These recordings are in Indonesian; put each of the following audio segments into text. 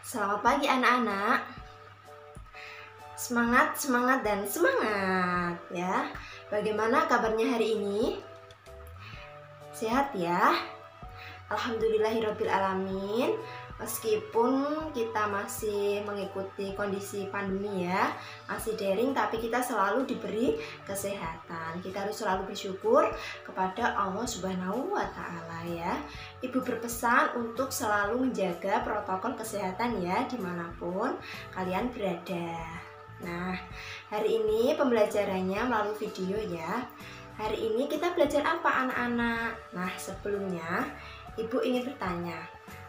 Selamat pagi anak-anak. Semangat, semangat, dan semangat ya. Bagaimana kabarnya hari ini? Sehat ya? Alhamdulillahirabbil alamin. Meskipun kita masih mengikuti kondisi pandemi ya, masih daring, tapi kita selalu diberi kesehatan. Kita harus selalu bersyukur kepada Allah Subhanahu wa Ta'ala ya. Ibu berpesan untuk selalu menjaga protokol kesehatan ya, dimanapun kalian berada. Nah, hari ini pembelajarannya melalui video ya. Hari ini kita belajar apa anak-anak? Nah, sebelumnya Ibu ingin bertanya,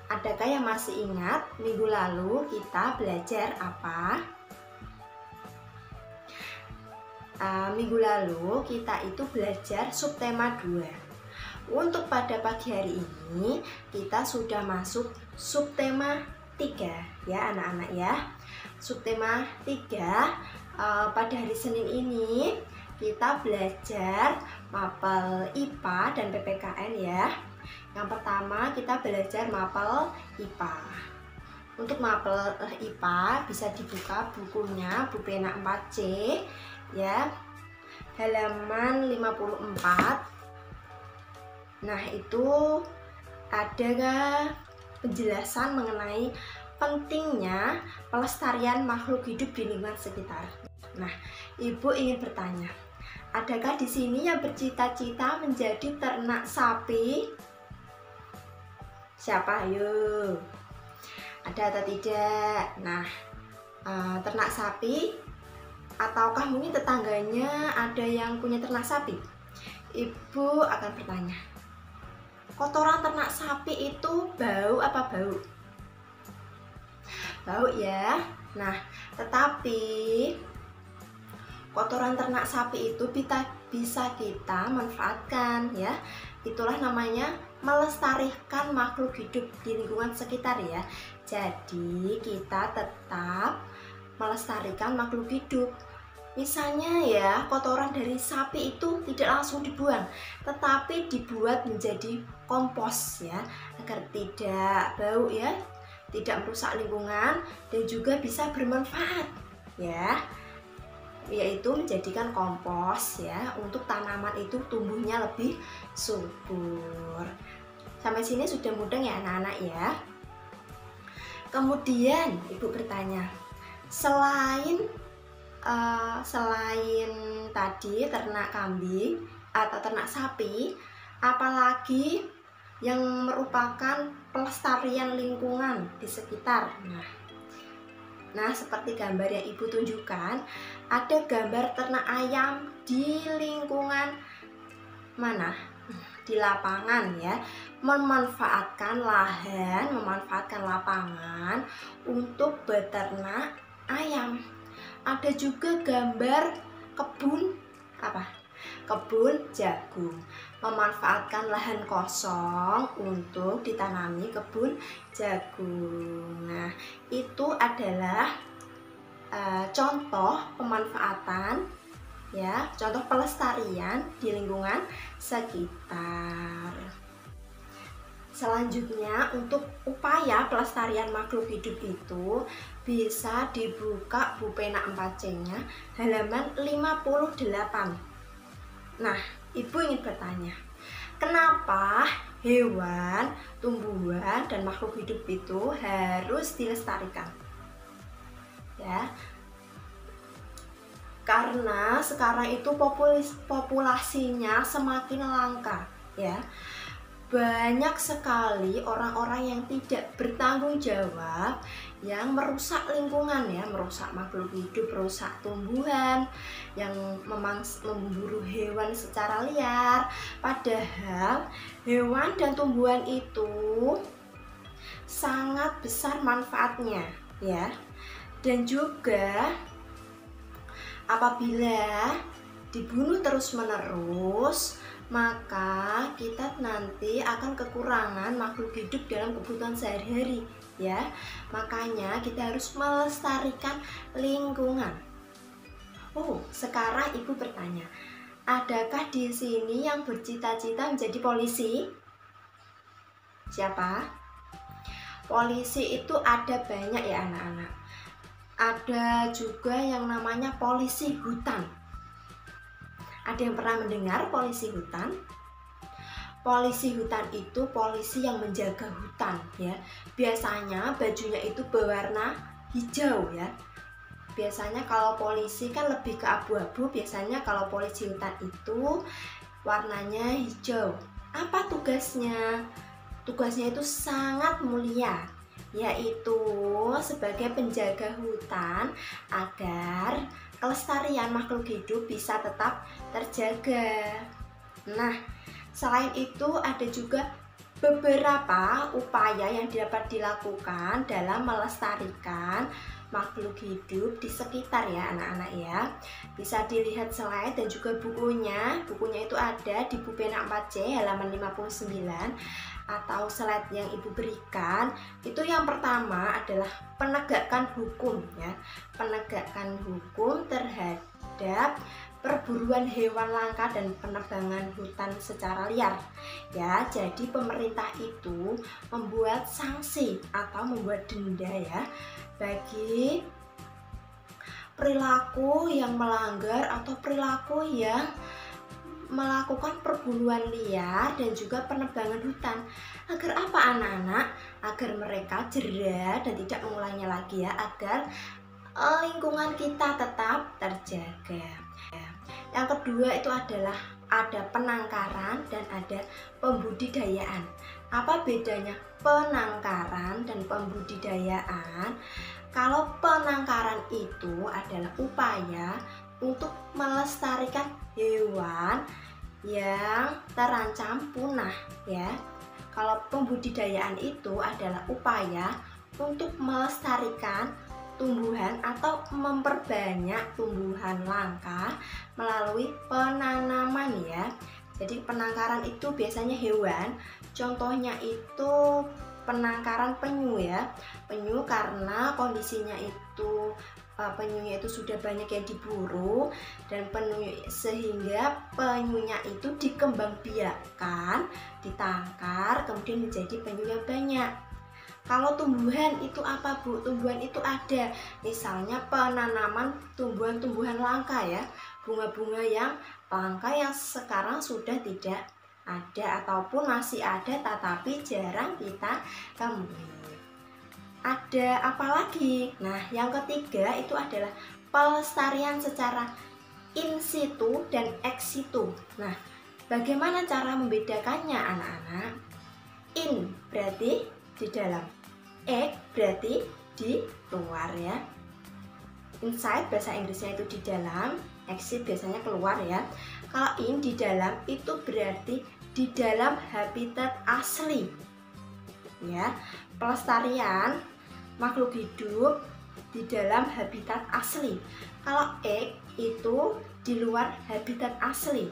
adakah yang masih ingat minggu lalu kita belajar apa? Minggu lalu kita itu belajar subtema 2. Untuk pada pagi hari ini kita sudah masuk subtema 3 ya anak-anak ya. Subtema 3 pada hari Senin ini kita belajar mapel IPA dan PPKN ya. Yang pertama kita belajar mapel IPA. Untuk mapel IPA bisa dibuka bukunya, buku pena 4C ya, halaman 54. Nah, itu ada penjelasan mengenai pentingnya pelestarian makhluk hidup di lingkungan sekitar. Nah, Ibu ingin bertanya, adakah di sini yang bercita-cita menjadi ternak sapi? Siapa? Ayo. Ada atau tidak? Nah, ternak sapi, ataukah mungkin tetangganya ada yang punya ternak sapi? Ibu akan bertanya, kotoran ternak sapi itu bau apa bau? Bau ya. Nah, tetapi kotoran ternak sapi itu bisa kita manfaatkan ya. Itulah namanya melestarikan makhluk hidup di lingkungan sekitar ya. Jadi kita tetap melestarikan makhluk hidup. Misalnya ya, kotoran dari sapi itu tidak langsung dibuang, tetapi dibuat menjadi kompos ya, agar tidak bau ya, tidak merusak lingkungan dan juga bisa bermanfaat ya, yaitu menjadikan kompos ya, untuk tanaman itu tumbuhnya lebih subur. Sampai sini sudah mudeng ya anak-anak ya. Kemudian Ibu bertanya, selain tadi ternak kambing atau ternak sapi, apalagi yang merupakan pelestarian lingkungan di sekitar? Nah, seperti gambar yang Ibu tunjukkan, ada gambar ternak ayam di lingkungan mana? Di lapangan ya, memanfaatkan lahan, memanfaatkan lapangan untuk beternak ayam. Ada juga gambar kebun apa? Kebun jagung, memanfaatkan lahan kosong untuk ditanami kebun jagung. Nah, itu adalah contoh pemanfaatan ya, contoh pelestarian di lingkungan sekitar. Selanjutnya, untuk upaya pelestarian makhluk hidup itu bisa dibuka buku pena 4C-nya halaman 58. Nah, Ibu ingin bertanya, kenapa hewan, tumbuhan, dan makhluk hidup itu harus dilestarikan? Ya, karena sekarang itu populasinya semakin langka ya. Banyak sekali orang-orang yang tidak bertanggung jawab yang merusak lingkungan ya, merusak makhluk hidup, merusak tumbuhan, yang memburu hewan secara liar. Padahal hewan dan tumbuhan itu sangat besar manfaatnya ya. Dan juga apabila dibunuh terus-menerus, maka kita nanti akan kekurangan makhluk hidup dalam kebutuhan sehari-hari ya. Makanya kita harus melestarikan lingkungan. Oh, sekarang Ibu bertanya, adakah di sini yang bercita-cita menjadi polisi? Siapa? polisi itu ada banyak ya anak-anak. Ada juga yang namanya polisi hutan. Ada yang pernah mendengar polisi hutan? Polisi hutan itu polisi yang menjaga hutan ya. Biasanya bajunya itu berwarna hijau ya. Biasanya kalau polisi kan lebih ke abu-abu, biasanya kalau polisi hutan itu warnanya hijau. Apa tugasnya? Tugasnya itu sangat mulia, yaitu sebagai penjaga hutan agar kelestarian makhluk hidup bisa tetap terjaga. Nah, selain itu ada juga beberapa upaya yang dapat dilakukan dalam melestarikan makhluk hidup di sekitar ya anak-anak ya. Bisa dilihat slide dan juga bukunya. Bukunya itu ada di buku pena 4C halaman 59 atau slide yang ibu berikan. Itu yang pertama adalah penegakan hukum ya. Penegakan hukum terhadap perburuan hewan langka dan penebangan hutan secara liar ya. Jadi pemerintah itu membuat sanksi atau membuat denda ya bagi perilaku yang melanggar atau perilaku yang melakukan perburuan liar dan juga penebangan hutan. Agar apa anak-anak? Agar mereka jera dan tidak mengulanginya lagi ya, agar lingkungan kita tetap terjaga. Yang kedua itu adalah ada penangkaran dan ada pembudidayaan. Apa bedanya penangkaran dan pembudidayaan? Kalau penangkaran itu adalah upaya untuk melestarikan hewan yang terancam punah ya. Kalau pembudidayaan itu adalah upaya untuk melestarikan tumbuhan atau memperbanyak tumbuhan langka melalui penanaman ya. Jadi penangkaran itu biasanya hewan, contohnya itu penangkaran penyu ya. Penyu karena kondisinya itu penyunya itu sudah banyak yang diburu dan penyu, sehingga penyunya itu dikembangbiakkan, ditangkar, kemudian menjadi penyu yang banyak. Kalau tumbuhan itu apa Bu? Tumbuhan itu ada, misalnya penanaman tumbuhan-tumbuhan langka ya, bunga-bunga yang langka yang sekarang sudah tidak ada ataupun masih ada tetapi jarang kita temui. Ada apa lagi? Nah, yang ketiga itu adalah pelestarian secara in situ dan ex situ. Nah, bagaimana cara membedakannya anak-anak? In berarti di dalam, ex berarti di luar ya. Inside bahasa Inggrisnya itu di dalam, exit biasanya keluar ya. Kalau in di dalam itu berarti di dalam habitat asli ya. Pelestarian makhluk hidup di dalam habitat asli. Kalau ex itu di luar habitat asli.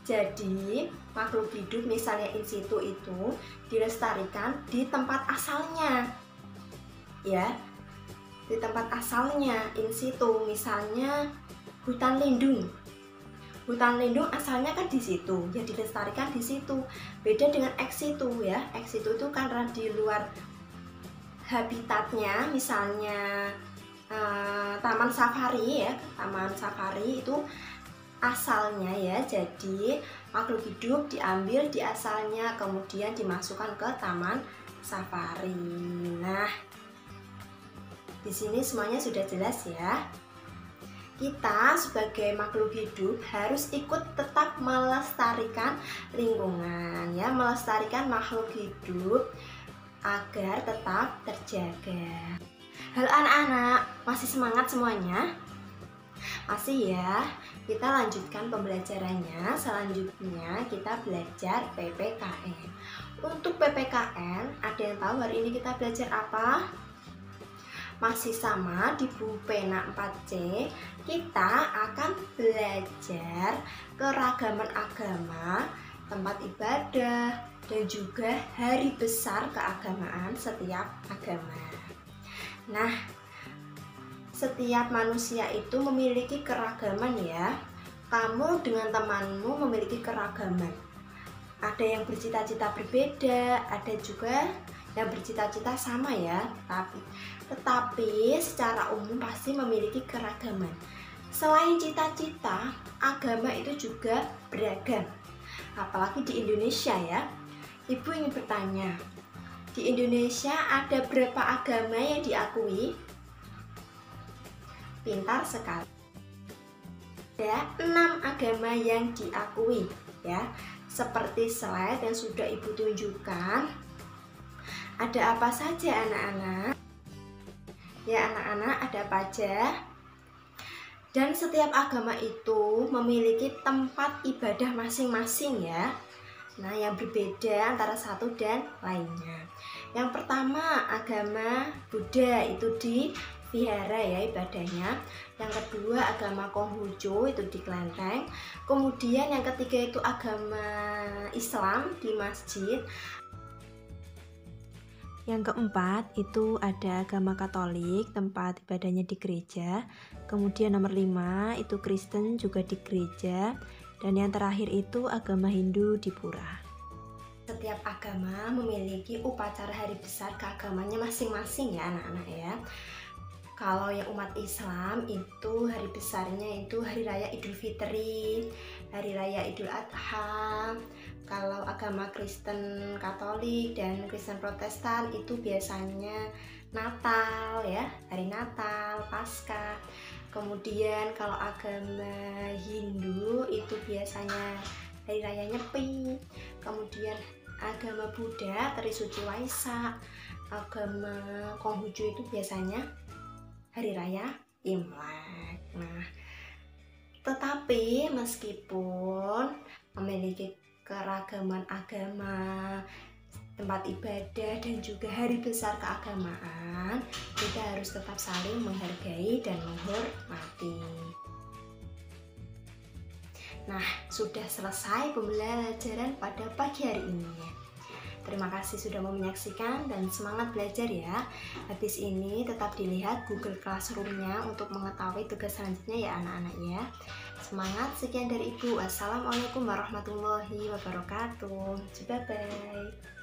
Jadi makhluk hidup misalnya in situ itu dilestarikan di tempat asalnya ya, di tempat asalnya in situ. Misalnya hutan lindung. Hutan lindung asalnya kan di situ, ya dilestarikan di situ. Beda dengan ex situ ya. Ex situ itu karena di luar habitatnya, misalnya taman safari ya. Taman safari itu asalnya ya. Jadi makhluk hidup diambil di asalnya kemudian dimasukkan ke taman safari. Nah, di sini semuanya sudah jelas ya. Kita sebagai makhluk hidup harus ikut tetap melestarikan lingkungan ya, melestarikan makhluk hidup agar tetap terjaga. Halo anak-anak, masih semangat semuanya? Masih ya. Kita lanjutkan pembelajarannya. Selanjutnya kita belajar PPKN. Untuk PPKN, ada yang tahu hari ini kita belajar apa? Masih sama di buku pena 4C, kita akan belajar keragaman agama, tempat ibadah, dan juga hari besar keagamaan setiap agama. Nah, setiap manusia itu memiliki keragaman ya. Kamu dengan temanmu memiliki keragaman. Ada yang bercita-cita berbeda, ada juga yang bercita-cita sama ya, tetapi secara umum pasti memiliki keragaman. Selain cita-cita, agama itu juga beragam. Apalagi di Indonesia ya. Ibu ingin bertanya, di Indonesia ada berapa agama yang diakui? Pintar sekali. Ada 6 agama yang diakui ya. Seperti slide yang sudah Ibu tunjukkan. Ada apa saja anak-anak? Ya anak-anak, ada apa aja? Dan setiap agama itu memiliki tempat ibadah masing-masing ya. Nah, yang berbeda antara satu dan lainnya. Yang pertama, agama Buddha itu di vihara ya ibadahnya. Yang kedua, agama Konghucu itu di kelenteng. Kemudian yang ketiga itu agama Islam di masjid. Yang keempat itu ada agama Katolik, tempat ibadahnya di gereja. Kemudian nomor 5 itu Kristen juga di gereja. Dan yang terakhir itu agama Hindu di pura. Setiap agama memiliki upacara hari besar keagamanya masing-masing ya anak-anak ya. Kalau yang umat Islam itu hari besarnya itu hari raya Idul Fitri, hari raya Idul Adha. Kalau agama Kristen Katolik dan Kristen Protestan itu biasanya Natal ya, hari Natal, Paskah. Kemudian kalau agama Hindu itu biasanya hari raya Nyepi. Kemudian agama Buddha Trisuci Waisak. Agama Konghucu itu biasanya hari raya Imlek. Nah, tetapi meskipun memiliki keragaman agama, tempat ibadah dan juga hari besar keagamaan, kita harus tetap saling menghargai dan menghormati. Nah, sudah selesai pembelajaran pada pagi hari ini. Terima kasih sudah mau menyaksikan dan semangat belajar ya. Habis ini tetap dilihat Google Classroom-nya untuk mengetahui tugas selanjutnya ya anak-anak ya. Semangat, sekian dari Ibu. Wassalamualaikum warahmatullahi wabarakatuh. Bye-bye.